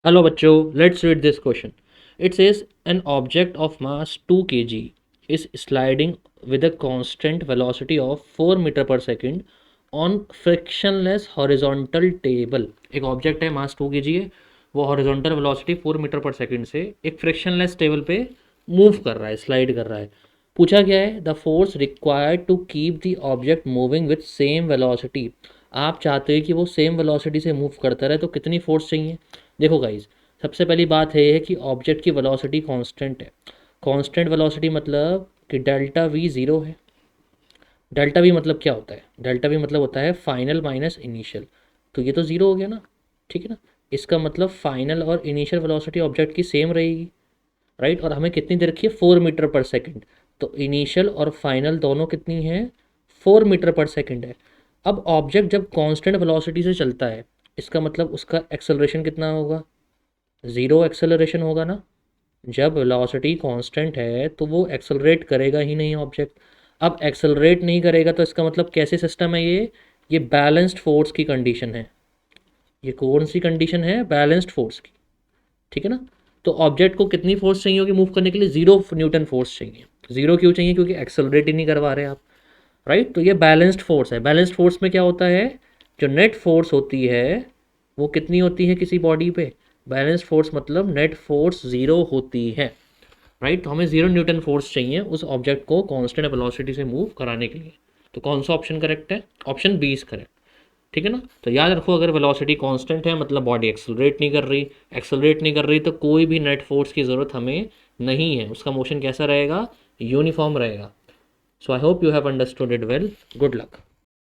Hello बच्चों, let's read this question. It says an object of mass 2 kg is sliding with a constant velocity of 4 metre पर second on frictionless horizontal table. एक object है, मास 2 kg है, वो horizontal velocity 4 metre पर second से एक frictionless table पे move कर रहा है, स्लाइड कर रहा है. पूछा गया है the force required to keep the object moving with same velocity. आप चाहते हो कि वो सेम वेलोसिटी से मूव करता रहे, तो कितनी फोर्स चाहिए. देखो गाइज, सबसे पहली बात है कि ऑब्जेक्ट की वेलोसिटी कांस्टेंट है. कांस्टेंट वेलोसिटी मतलब कि डेल्टा वी ज़ीरो है. डेल्टा वी मतलब क्या होता है? डेल्टा वी मतलब होता है फाइनल माइनस इनिशियल. तो ये तो ज़ीरो हो गया ना, ठीक है ना. इसका मतलब फाइनल और इनिशियल वेलोसिटी ऑब्जेक्ट की सेम रहेगी, राइट. और हमें कितनी दे रखी है? 4 मीटर पर सेकेंड. तो इनिशियल और फाइनल दोनों कितनी है? 4 मीटर पर सेकेंड है. अब ऑब्जेक्ट जब कांस्टेंट वेलोसिटी से चलता है, इसका मतलब उसका एक्सेलरेशन कितना होगा? ज़ीरो एक्सेलरेशन होगा ना. जब वेलोसिटी कांस्टेंट है तो वो एक्सेलरेट करेगा ही नहीं ऑब्जेक्ट. अब एक्सेलरेट नहीं करेगा तो इसका मतलब कैसे सिस्टम है ये बैलेंस्ड फोर्स की कंडीशन है. ये कौन सी कंडीशन है? बैलेंस्ड फोर्स की, ठीक है ना. तो ऑब्जेक्ट को कितनी फोर्स चाहिए होगी मूव करने के लिए? 0 न्यूटन फोर्स चाहिए. ज़ीरो क्यों चाहिए? क्योंकि एक्सेलरेट ही नहीं करवा रहे आप, राइट. तो ये बैलेंस्ड फोर्स है. बैलेंस्ड फोर्स में क्या होता है? जो नेट फोर्स होती है वो कितनी होती है किसी बॉडी पे? बैलेंस्ड फोर्स मतलब नेट फोर्स ज़ीरो होती है, राइट. तो हमें 0 न्यूटन फोर्स चाहिए उस ऑब्जेक्ट को कांस्टेंट वेलोसिटी से मूव कराने के लिए. तो कौन सा ऑप्शन करेक्ट है? ऑप्शन बी इज करेक्ट, ठीक है ना. तो याद रखो, अगर वेलोसिटी कांस्टेंट है मतलब बॉडी एक्सेलरेट नहीं कर रही. एक्सेलरेट नहीं कर रही तो कोई भी नेट फोर्स की ज़रूरत हमें नहीं है. उसका मोशन कैसा रहेगा? यूनिफॉर्म रहेगा. So I hope you have understood it well. Good luck.